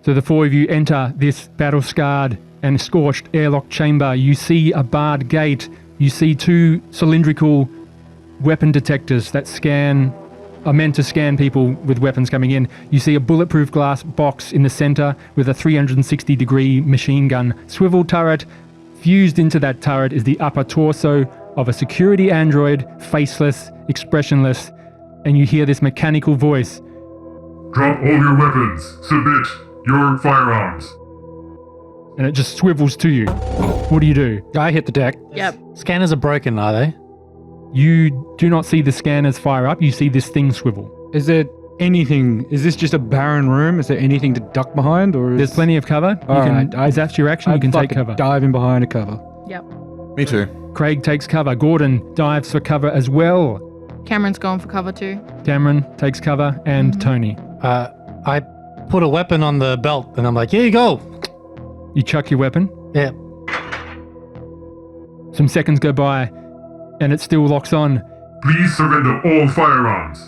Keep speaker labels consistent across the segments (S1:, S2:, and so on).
S1: So the four of you enter this battle-scarred and scorched airlock chamber. You see a barred gate. You see two cylindrical weapon detectors that are meant to scan people with weapons coming in. You see a bulletproof glass box in the center with a 360-degree machine gun swivel turret. Fused into that turret is the upper torso of a security android, faceless, expressionless, and you hear this mechanical voice.
S2: Drop all your weapons. Submit your firearms.
S1: And it just swivels to you. What do you do?
S3: I hit the deck.
S4: Yep.
S3: Scanners are broken, are they?
S1: You do not see the scanners fire up. You see this thing swivel.
S5: Is there anything? Is this just a barren room? Is there anything to duck behind? Or
S1: There's plenty of cover. If that's your action, you can take cover.
S5: Dive in behind a cover.
S4: Yep.
S6: Me too.
S1: Craig takes cover. Gordon dives for cover as well.
S4: Cameron's going for cover too.
S1: Cameron takes cover, and Tony.
S3: I put a weapon on the belt and I'm like, here you go.
S1: You chuck your weapon.
S3: Yeah.
S1: Some seconds go by, and it still locks on.
S2: Please surrender all firearms.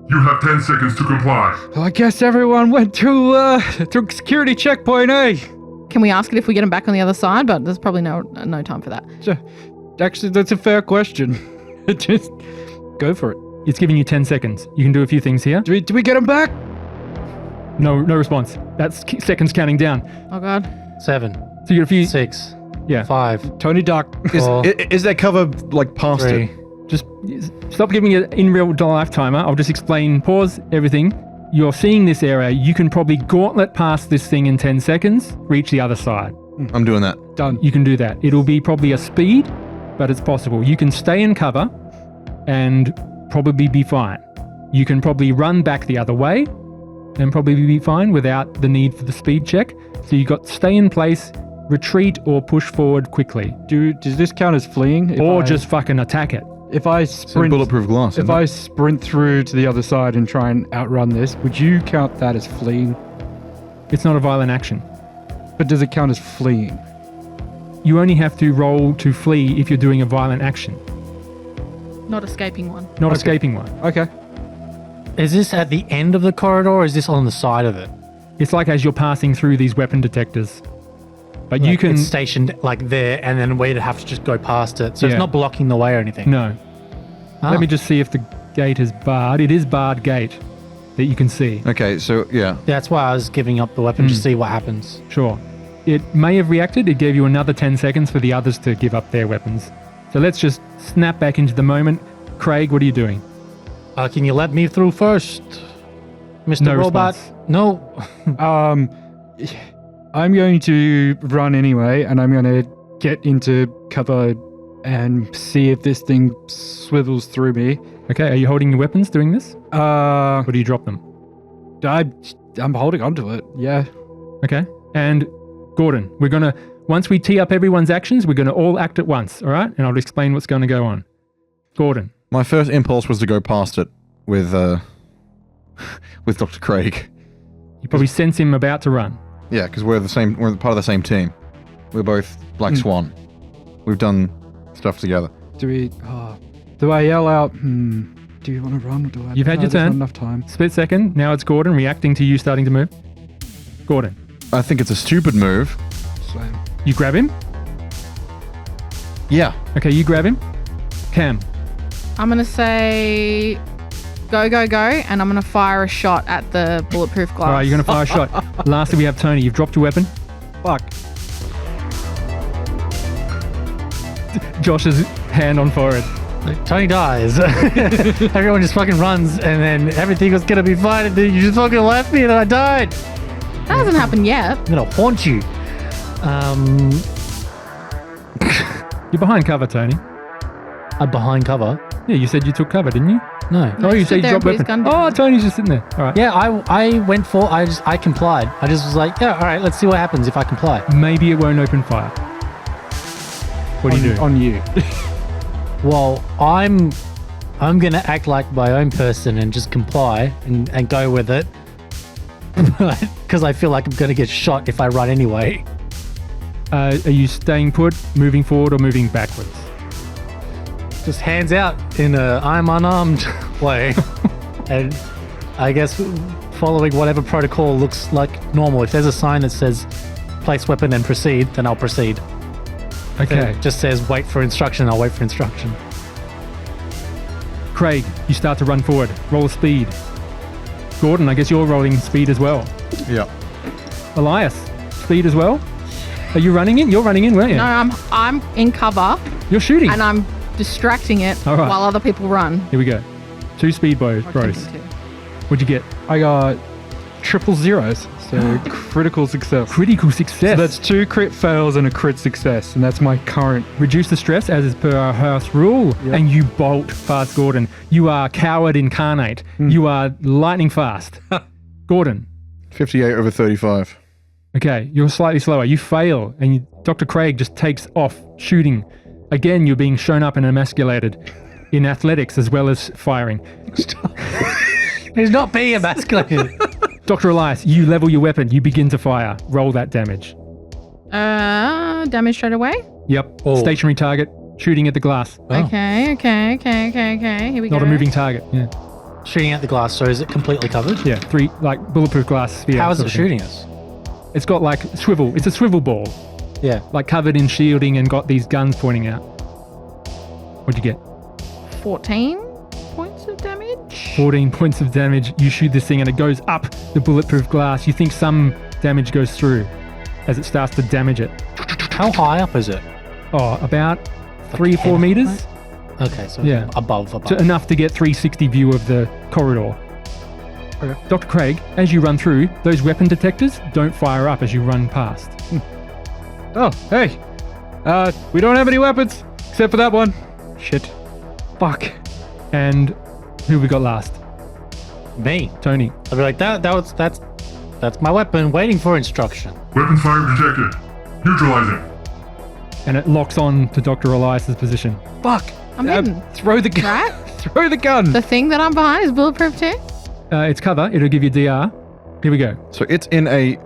S2: You have 10 seconds to comply.
S5: I guess everyone went to security checkpoint, eh?
S4: Can we ask it if we get him back on the other side? But there's probably no time for that.
S5: Actually, that's a fair question. Just go for it.
S1: It's giving you 10 seconds. You can do a few things here.
S5: Do we get him back?
S1: No response. That's seconds counting down.
S4: Oh God.
S3: 7.
S1: So you got a few.
S3: 6.
S1: Yeah.
S3: 5.
S5: Tony Duck.
S3: 4,
S6: Is that cover like past
S3: 3.
S6: it?
S1: Just stop giving it in real life timer. I'll just explain. Pause everything. You're seeing this area. You can probably gauntlet past this thing in 10 seconds, reach the other side.
S6: I'm doing that.
S5: Done.
S1: You can do that. It'll be probably a speed, but it's possible. You can stay in cover and probably be fine. You can probably run back the other way and probably be fine without the need for the speed check. So you got stay in place, retreat, or push forward quickly.
S5: Does this count as fleeing?
S1: Or just fucking attack it.
S5: If I
S6: It's
S5: sprint,
S6: bulletproof glass.
S5: if I sprint through to the other side and try and outrun this, would you count that as fleeing?
S1: It's not a violent action.
S5: But does it count as fleeing?
S1: You only have to roll to flee if you're doing a violent action,
S4: Not escaping one.
S1: not escaping one.
S5: Okay.
S3: Is this at the end of the corridor or is this on the side of it?
S1: It's like as you're passing through these weapon detectors. But you
S3: Like,
S1: can...
S3: It's stationed like there and then we'd have to just go past it. So
S1: Yeah.
S3: it's not blocking the way or anything.
S1: No.
S3: Ah.
S1: Let me just see if the gate is barred. It is barred gate that you can see.
S6: Okay, so yeah.
S3: That's why I was giving up the weapon to see what happens.
S1: Sure. It may have reacted. It gave you another 10 seconds for the others to give up their weapons. So let's just snap back into the moment. Craig, what are you doing?
S3: Can you let me through first, Mr.
S1: No
S3: Robot?
S1: response.
S3: No.
S5: I'm going to run anyway, and I'm going to get into cover and see if this thing swivels through me.
S1: Okay, are you holding your weapons doing this? Or do you drop them?
S5: I'm holding onto it. Yeah.
S1: Okay. And Gordon, we're going to, once we tee up everyone's actions, we're going to all act at once, all right? And I'll explain what's going to go on. Gordon.
S6: My first impulse was to go past it with Dr. Craig.
S1: You probably sense him about to run.
S6: Yeah, because we're part of the same team. We're both Black Swan. We've done stuff together.
S5: Do I yell out, do you want to run? Or do I?
S1: You've had your
S5: there's not
S1: turn.
S5: enough time.
S1: Split second. Now it's Gordon reacting to you starting to move. Gordon.
S6: I think it's a stupid move.
S5: Slam.
S1: You grab him?
S6: Yeah.
S1: Okay, you grab him. Cam.
S4: I'm going to say go, and I'm going to fire a shot at the bulletproof glass.
S1: All right, you're going to fire a shot. Lastly, we have Tony. You've dropped your weapon.
S5: Fuck.
S1: Josh's hand on forehead.
S3: Tony dies. Everyone just fucking runs and then everything was going to be fine and then you just fucking left me and I died.
S4: That hasn't happened yet.
S3: I'm going to haunt you.
S1: You're behind cover, Tony.
S3: I'm behind cover.
S1: Yeah, you said you took cover, didn't you?
S3: No.
S1: Oh, you
S4: stood
S1: said you
S4: there
S1: dropped
S4: and put his
S1: weapon.
S4: gun down.
S1: Oh, Tony's just sitting there. All right.
S3: Yeah, I went for, I complied. I just was like, yeah, all right, let's see what happens if I comply.
S1: Maybe it won't open fire. What do you do?
S5: On you.
S3: Well, I'm going to act like my own person and just comply and go with it. Because I feel like I'm going to get shot if I run anyway.
S1: Are you staying put, moving forward, or moving backwards?
S3: Just hands out in a I'm unarmed way. And I guess following whatever protocol looks like normal. If there's a sign that says place weapon and proceed, then I'll proceed. If
S1: Okay.
S3: it just says wait for instruction, I'll wait for instruction.
S1: Craig, you start to run forward. Roll speed. Gordon, I guess you're rolling speed as well.
S6: Yeah.
S1: Elias, speed as well. Are you running in? You're running in, weren't you?
S4: No, I'm in cover
S1: You're shooting.
S4: and I'm distracting it
S1: All right.
S4: while other people run.
S1: Here we go. 2 speed
S4: Or
S1: bros.
S4: attempting to.
S1: What'd you get?
S5: I got triple zeros, so critical success.
S1: Critical success.
S5: So that's 2 crit fails and a crit success, and that's my current.
S1: Reduce the stress as is per our house rule.
S5: Yep.
S1: And you bolt past Gordon. You are coward incarnate. You are lightning fast. Gordon.
S6: 58 over 35.
S1: Okay, you're slightly slower. You fail, and Dr. Craig just takes off shooting. Again, you're being shown up and emasculated in athletics as well as firing.
S3: He's not being emasculated.
S1: Dr. Elias, you level your weapon. You begin to fire. Roll that damage.
S4: Damage straight away.
S1: Yep.
S3: Oh.
S1: Stationary target. Shooting at the glass.
S3: Oh.
S4: Okay. Here we go.
S1: Not a moving target. Yeah.
S3: Shooting at the glass, so is it completely covered?
S1: Yeah. 3 like bulletproof glass sphere.
S3: How is
S1: sort
S3: it
S1: of thing.
S3: shooting us?
S1: It's got like swivel. It's a swivel ball.
S3: Yeah.
S1: Like covered in shielding and got these guns pointing out. What'd you get?
S4: 14 points of damage.
S1: 14 points of damage. You shoot this thing and it goes up the bulletproof glass. You think some damage goes through as it starts to damage it.
S3: How high up is it?
S1: Oh, about
S3: Like
S1: 3 or 4
S3: 10
S1: meters.
S3: height? Okay, so
S1: Yeah.
S3: above.
S1: So enough to get 360 view of the corridor. Dr. Craig, as you run through, those weapon detectors don't fire up as you run past.
S5: Oh, hey. We don't have any weapons except for that one. Shit. Fuck.
S1: And who we got last?
S3: Me.
S1: Tony.
S3: I'd be like, that's my weapon, waiting for instruction.
S2: Weapon fire detected. Neutralizing.
S1: And it locks on to Dr. Elias's position.
S5: Fuck.
S4: I'm hidden.
S5: Throw the gun.
S4: Right?
S5: Throw the gun.
S4: The thing that I'm behind is bulletproof too.
S1: It's cover. It'll give you DR. Here we go.
S6: So it's in a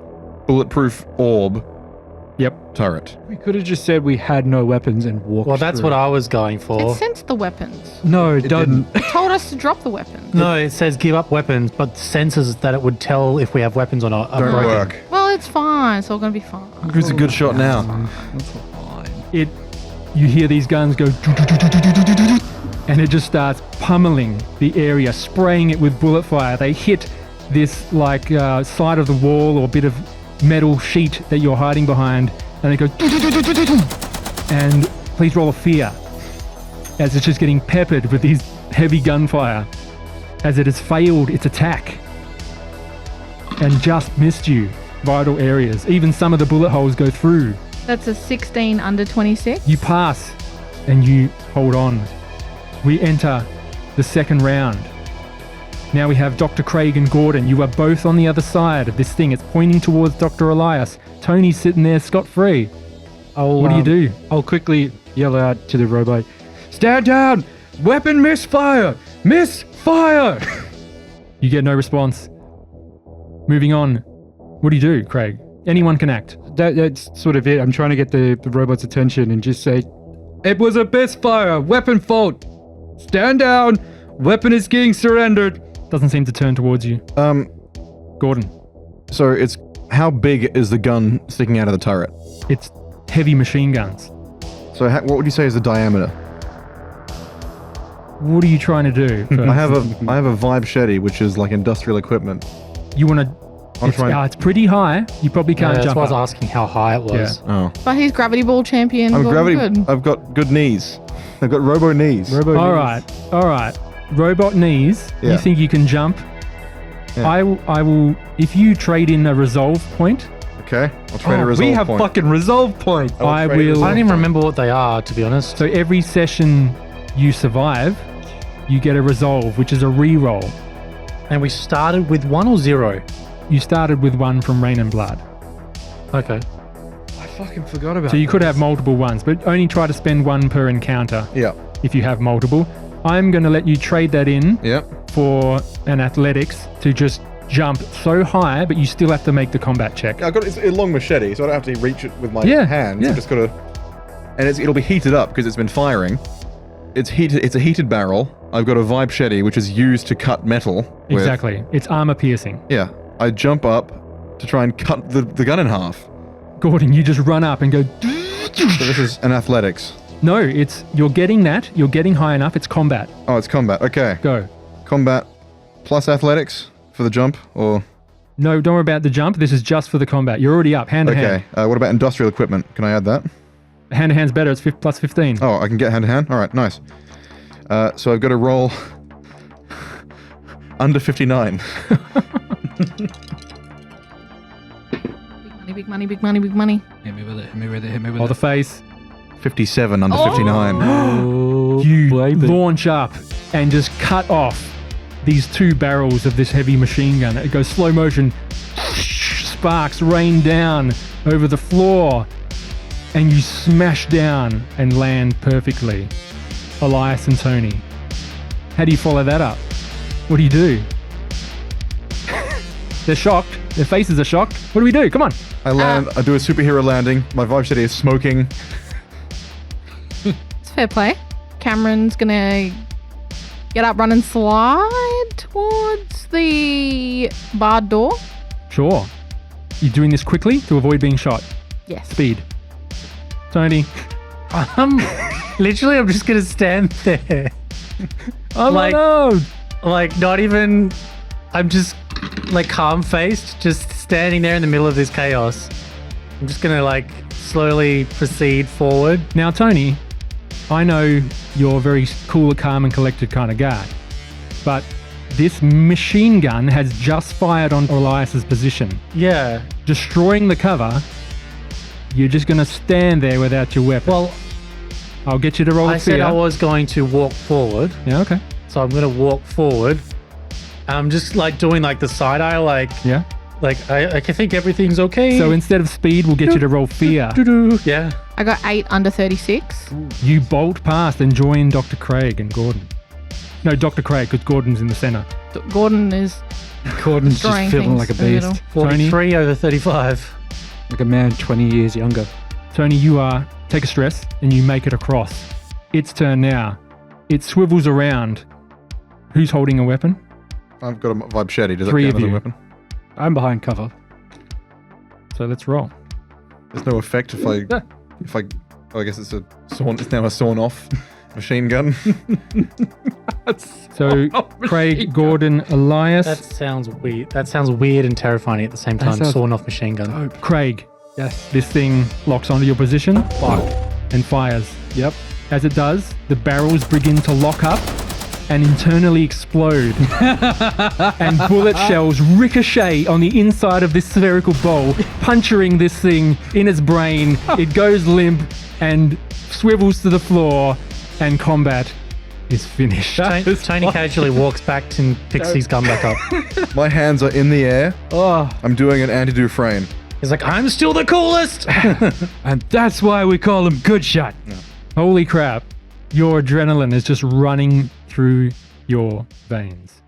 S6: bulletproof orb
S1: Yep.
S6: turret.
S5: We could have just said we had no weapons and walked.
S3: Well, that's
S5: through.
S3: what I was going
S4: It
S3: for.
S4: sensed the weapons.
S5: No, it doesn't.
S4: It told us to drop the weapons.
S3: No, it says give up weapons, but senses that it would tell if we have weapons or not. are
S6: Don't
S3: broken.
S6: work.
S4: Well, it's fine. It's all gonna be fine.
S6: Who's a good shot now?
S1: You hear these guns go, and it just starts pummeling the area, spraying it with bullet fire. They hit this like side of the wall or bit of metal sheet that you're hiding behind, and they go, and please roll a fear as it's just getting peppered with these heavy gunfire as it has failed its attack and just missed you. Vital areas. Even some of the bullet holes go through.
S4: That's a 16 under 26.
S1: You pass and you hold on. We enter the second round. Now we have Dr. Craig and Gordon. You are both on the other side of this thing. It's pointing towards Dr. Elias. Tony's sitting there scot-free. What do you do?
S5: I'll quickly yell out to the robot, stand down! Weapon misfire! Misfire!
S1: You get no response. Moving on. What do you do, Craig? Anyone can act.
S5: That's sort of it. I'm trying to get the robot's attention and just say, it was a misfire! Weapon fault! Stand down! Weapon is being surrendered!
S1: Doesn't seem to turn towards you. Gordon.
S6: So it's how big is the gun sticking out of the turret?
S1: It's heavy machine guns.
S6: So what would you say is the diameter?
S1: What are you trying to do?
S6: I have a Vibe Shetty, which is like industrial equipment.
S1: You want to...
S6: I'm trying.
S1: It's pretty high. You probably can't
S3: That's
S1: jump
S3: why I was
S1: up.
S3: asking how high it was.
S6: Oh,
S4: But he's gravity ball champion.
S6: I'm
S4: Gordon
S6: gravity.
S4: Good.
S6: I've got good knees. I've got robo knees.
S1: All right. Robot knees.
S6: Yeah.
S1: You think you can jump?
S6: Yeah.
S1: I will. If you trade in a resolve point,
S6: Okay, I'll trade a resolve
S5: we have
S6: point.
S5: fucking resolve point.
S1: I
S6: trade a
S1: will.
S6: resolve
S3: I don't even
S6: point.
S3: remember what they are, to be honest.
S1: so every session you survive, you get a resolve, which is a re-roll.
S3: And we started with 1 or 0?
S1: You started with 1 from Rain and Blood,
S3: Okay.
S5: I fucking forgot about
S1: so you could
S5: this.
S1: have multiple ones, but only try to spend 1 per encounter
S6: Yeah.
S1: if you have multiple. I'm going to let you trade that in
S6: Yeah.
S1: for an athletics to just jump so high, but you still have to make the combat check.
S6: I got it's a long machete, so I don't have to reach it with my
S1: Yeah,
S6: hands.
S1: yeah.
S6: I just gotta, and it'll be heated up because it's been firing. it's heated. It's a heated barrel. I've got a vibe shetty, which is used to cut metal. with-
S1: Exactly. It's armor piercing.
S6: Yeah. I jump up to try and cut the gun in half.
S1: Gordon, you just run up and go.
S6: So this is an athletics.
S1: No, you're getting that. You're getting high enough. It's combat.
S6: Oh, it's combat. Okay.
S1: Go.
S6: Combat plus athletics for the jump, or
S1: No, don't worry about the jump. This is just for the combat. You're already up, hand to hand.
S6: okay. What about industrial equipment? Can I add that?
S1: Hand to hand's better. It's plus 15.
S6: Oh, I can get hand to hand. All right, nice. So I've got to roll under 59.
S4: Big money, big money, big money.
S5: Hit me with it. Hit me with it. Hit me with
S1: Or
S5: it.
S1: the face.
S6: 57 under
S4: Oh!
S6: 59.
S5: Oh,
S1: You
S5: baby.
S1: launch up and just cut off these 2 barrels of this heavy machine gun. It goes slow motion. Sparks rain down over the floor. And you smash down and land perfectly. Elias and Tony. How do you follow that up? What do you do? They're shocked. Their faces are shocked. What do we do? Come on.
S6: I land. I do a superhero landing. My vibe shetty is smoking.
S4: It's fair play. Cameron's gonna get up, run, and slide towards the barred door.
S1: Sure. You're doing this quickly to avoid being shot.
S4: Yes.
S1: Speed. Tony.
S3: Literally, I'm just gonna stand there.
S1: Oh
S3: Like-
S1: no!
S3: Like, not even. I'm just like calm faced, just standing there in the middle of this chaos. I'm just gonna like slowly proceed forward.
S1: Now, Tony, I know you're a very cool, calm, and collected kind of guy, but this machine gun has just fired on Elias's position,
S3: Yeah.
S1: destroying the cover. You're just gonna stand there without your weapon.
S3: Well,
S1: I'll get you to roll
S3: I
S1: a
S3: said
S1: fear.
S3: I was going to walk forward,
S1: Yeah, okay.
S3: so I'm gonna walk forward. I'm just like doing like the side eye, like
S1: Yeah.
S3: I can think everything's okay.
S1: So instead of speed, we'll get you to roll fear.
S3: Doo-doo. Yeah.
S4: I got 8 under 36.
S1: You bolt past and join Dr. Craig and Gordon. No, Dr. Craig, because Gordon's in the center.
S4: Gordon is
S5: Gordon's
S4: destroying
S5: just feeling
S4: things
S5: like a
S4: in the middle.
S5: beast.
S3: 43 over 35.
S5: Like a man 20 years younger.
S1: Tony, you take a stress and you make it across. Its turn now. It swivels around. Who's holding a weapon?
S6: I've got a vibe shetty. Does
S1: 3
S6: that
S1: of
S6: count as a
S1: you.
S6: weapon?
S5: I'm behind cover.
S1: So let's roll.
S6: There's no effect if I. Oh, I guess it's a sawn. It's now a sawn off machine gun.
S1: So Craig, Gordon, Elias.
S3: That sounds weird. That sounds weird and terrifying at the same time.
S1: sounds-
S3: Sawn off machine gun.
S5: Oh,
S1: Craig,
S5: yes.
S1: this thing locks onto your position and fires.
S5: Yep.
S1: As it does, the barrels begin to lock up and internally explode. And bullet shells ricochet on the inside of this spherical bowl, puncturing this thing in its brain. It goes limp and swivels to the floor, and combat is finished.
S3: Tony casually walks back and picks his gun back up.
S6: My hands are in the air.
S5: Oh,
S6: I'm doing an anti-Dufresne.
S3: He's like, I'm still the coolest.
S5: and that's why we call him Good Shot.
S1: Holy crap. Your adrenaline is just running through your veins.